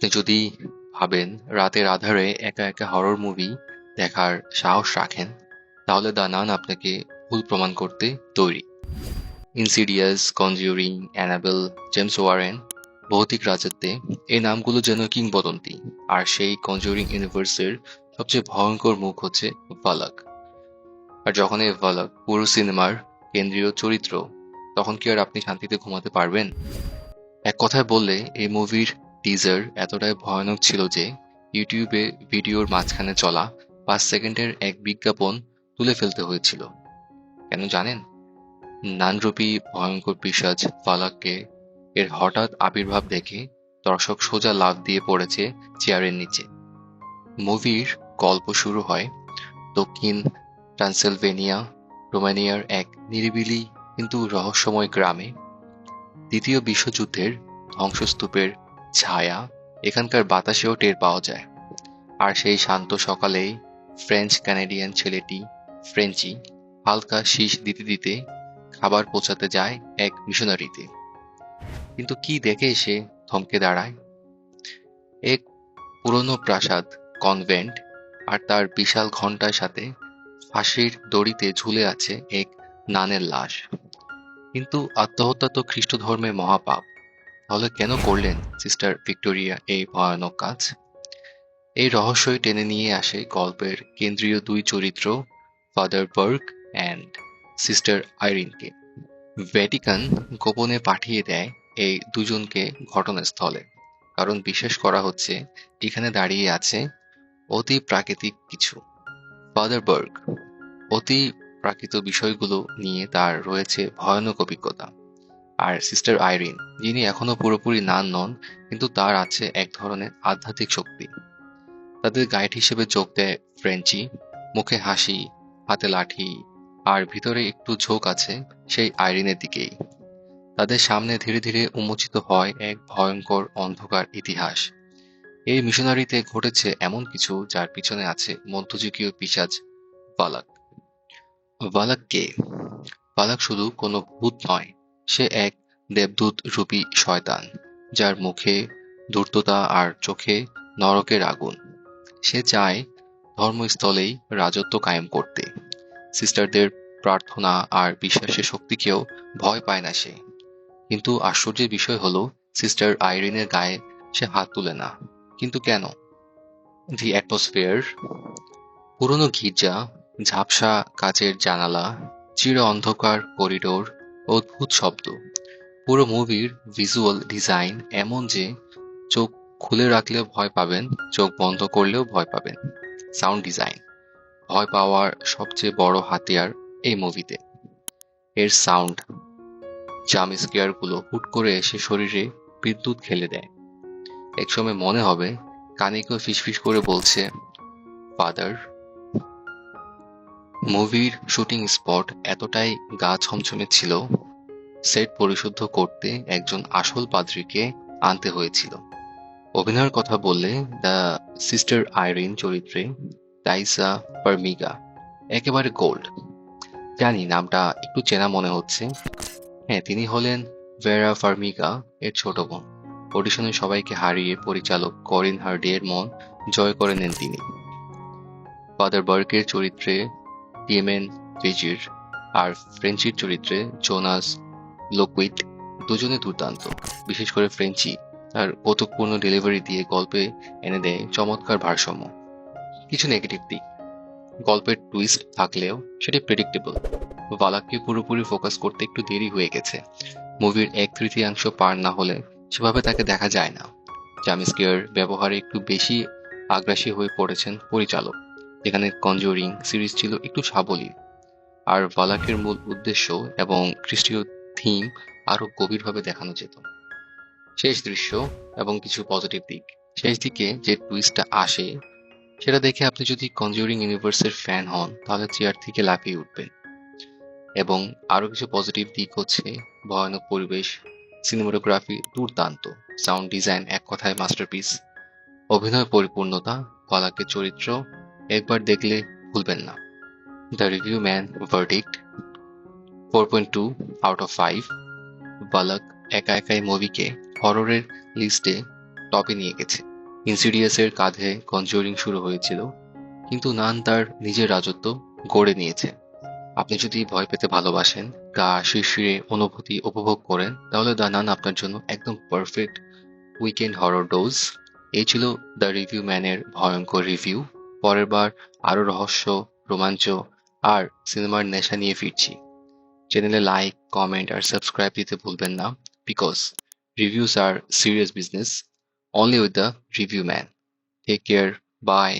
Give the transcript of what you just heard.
আপনি যদি ভাবেন রাতের আঁধারে একা একা হরর মুভি দেখার সাহস রাখেন, তাহলে দ্য নান আপনাকে ভুল প্রমাণ করতে তৈরি। Insidious, conjuring, enable, James Warren, ভৌতিক রাজত্বে এই নামগুলো যেন কিংবদন্তি। আর সেই কনজিউরিং ইউনিভার্সের সবচেয়ে ভয়ঙ্কর মুখ হচ্ছে ভালাক। আর যখন এই ভালাক পুরো সিনেমার কেন্দ্রীয় চরিত্র, তখন কি আর আপনি শান্তিতে ঘুমাতে পারবেন? এক কথায় বললে এই মুভির টিজার এতটাই ভয়ানক ছিল যে ইউটিউবে ভিডিওর মাঝখানে চলা 5 সেকেন্ডের এক বিজ্ঞাপন তুলে ফেলতে হয়েছিল। কেন জানেন? নানরূপী ভয়ঙ্কর পিশাচ ফালাককে এর হঠাৎ আবির্ভাব দেখে দর্শক সোজা লাফ দিয়ে পড়েছে চেয়ারের নিচে। মুভির গল্প শুরু হয় দক্ষিণ ট্রান্সিলভেনিয়া, রোমানিয়ার এক নিরিবিলি কিন্তু রহস্যময় গ্রামে। দ্বিতীয় বিশ্বযুদ্ধের ধ্বংসস্তূপের ছায়া এখানকার বাতাসেও টের পাওয়া যায়। আর সেই শান্ত সকালেই ফ্রেঞ্চ কানাডিয়ান ছেলেটি ফ্রেঞ্চি হালকা শীষ দিতে দিতে খাবার পৌঁছাতে যায় এক মিশনারিতে। কিন্তু কি দেখে সে থমকে দাঁড়ায়? এক পুরনো প্রাসাদ, কনভেন্ট, আর তার বিশাল ঘণ্টার সাথে ফাঁসির দড়িতে ঝুলে আছে এক নানের লাশ। কিন্তু আত্মহত্যা তো খ্রিস্ট ধর্মের মহাপাপ। তাহলে কেন করলেন সিস্টার ভিক্টোরিয়া এই ভয়ানক কাজ? এই রহস্যই টেনে নিয়ে আসে গল্পের কেন্দ্রীয় দুই চরিত্র, ফাদার বার্ক অ্যান্ড সিস্টার আইরিনকে। ভ্যাটিকান গোপনে পাঠিয়ে দেয় এই দুজনকে ঘটনাস্থলে, কারণ বিশ্বাস করা হচ্ছে এখানে দাঁড়িয়ে আছে অতি প্রাকৃতিক কিছু। ফাদার বার্ক অতি প্রাকৃত বিষয়গুলো নিয়ে তার রয়েছে ভয়ানক অভিজ্ঞতা। আর সিস্টার আইরিন, যিনি এখনো পুরোপুরি নান নন, কিন্তু তার আছে এক ধরনের আধ্যাত্মিক শক্তি। তাদের গাইড হিসেবে যোগ দেয় ফ্রেঞ্চি, মুখে হাসি, হাতে লাঠি, আর ভিতরে একটু ঝোঁক আছে সেই আইরিনের দিকেই। তাদের সামনে ধীরে ধীরে উন্মোচিত হয় এক ভয়ঙ্কর অন্ধকার ইতিহাস। এই মিশনারিতে ঘটেছে এমন কিছু যার পিছনে আছে মধ্যযুগীয় পিশাচ বালাক। বালাক কে? বালাক শুধু কোনো ভূত নয়, সে এক দেবদূত রূপী শয়তান, যার মুখে ধূর্ততা আর চোখে নরকের আগুন। সে চায় ধর্মস্থলেই রাজত্ব কায়েম করতে। সিস্টারদের প্রার্থনা আর বিশ্বাসের শক্তিকেও ভয় পায় না সে। কিন্তু আশ্চর্যের বিষয় হলো সিস্টার আইরিনের গায়ে সে হাত তুলে না। কিন্তু কেন? দি অ্যাটমসফিয়ার, পুরনো গির্জা, ঝাপসা কাচের জানালা, চির অন্ধকার করিডোর, অদ্ভুত শব্দ, পুরো মুভির ভিজুয়াল ডিজাইন এমন যে চোখ খুলে রাখলেও ভয় পাবেন, চোখ বন্ধ করলেও ভয় পাবেন। সাউন্ড ডিজাইন ভয় পাওয়ার সবচেয়ে বড় হাতিয়ার এই মুভিতে। এর সাউন্ড, জাম্প স্কেয়ার গুলো হুট করে এসে শরীরে বিদ্যুৎ খেলে দেয়। একসময় মনে হবে কানে কেউ ফিসফিস করে বলছে ফাদার। মুভির শুটিং স্পট এতটাই গা ছমছমে ছিল, সেট পরিশুদ্ধ করতে একজন আসল পাদ্রীকে আনতে হয়েছিল। অভিনয়ের কথা বললে দ্য সিস্টার আইরিন চরিত্রে টাইসা ফার্মিগা একেবারে গোল্ড। জানি নামটা একটু চেনা মনে হচ্ছে। হ্যাঁ, তিনি হলেন ভেরা ফার্মিগা এর ছোট বোন। অডিশনে সবাইকে হারিয়ে পরিচালক করিন হার্ডি এর মন জয় করে নেন তিনি। ফাদার বার্কের চরিত্রে টিএমএন ভিজির আর ফ্রেঞ্চির চরিত্রে জোনাস লোকুইট দুজনে দুর্দান্ত। বিশেষ করে ফ্রেঞ্চি তার কৌতুকপূর্ণ ডেলিভারি দিয়ে গল্পে এনে দেয় চমৎকার ভারসাম্য। কিছু নেগেটিভ দিক, গল্পের টুইস্ট থাকলেও সেটি প্রেডিক্টেবল। ভালাককে পুরোপুরি ফোকাস করতে একটু দেরি হয়ে গেছে। মুভির 1/3 পার না হলে সেভাবে তাকে দেখা যায় না। জাম্পস্কেয়ার ব্যবহারে একটু বেশি আগ্রাসী হয়ে পড়েছেন পরিচালক, যেখানে কনজুরিং সিরিজ ছিল একটু সাবলীল। আর ভালাকের মূল উদ্দেশ্য এবং খ্রিস্টীয় থিম আরো গভীরভাবে দেখানো যেত। শেষ দৃশ্য এবং কিছু পজিটিভ দিক, শেষ দিকে যে টুইস্টটা আসে সেটা দেখে আপনি যদি কনজিউরিং ইউনিভার্সের ফ্যান হন তাহলে চেয়ার থেকে লাফিয়ে উঠবেন। এবং আরো কিছু পজিটিভ দিক হচ্ছে ভয়ানক পরিবেশ, সিনেমাটোগ্রাফি দুর্দান্ত, সাউন্ড ডিজাইন এক কথায় মাস্টারপিস, অভিনয় পরিপূর্ণতা, বালাকের চরিত্র একবার দেখলে ভুলবেন না। The review man verdict 4.2 out of 5। বালাক একা একাই মুভিকে হররের লিস্টে টপে নিয়ে গেছে। ইনসিডিয়াসের কাঁধে কনজিউরিং শুরু হয়েছিল, কিন্তু নান তার নিজের রাজত্ব গড়ে নিয়েছে। আপনি যদি ভয় পেতে ভালোবাসেন, গা শিরশিরে অনুভূতি উপভোগ করেন, তাহলে দ্য নান আপনার জন্য একদম পারফেক্ট উইকেন্ড হরর ডোজ। এই ছিল দ্য রিভিউ ম্যানের ভয়ঙ্কর রিভিউ। পরের বার আরো রহস্য, রোমাঞ্চ আর সিনেমার নেশা নিয়ে ফিরছি। চ্যানেলে লাইক, কমেন্ট আর সাবস্ক্রাইব দিতে ভুলবেন না, because reviews are serious business, only with the review man. Take care, by.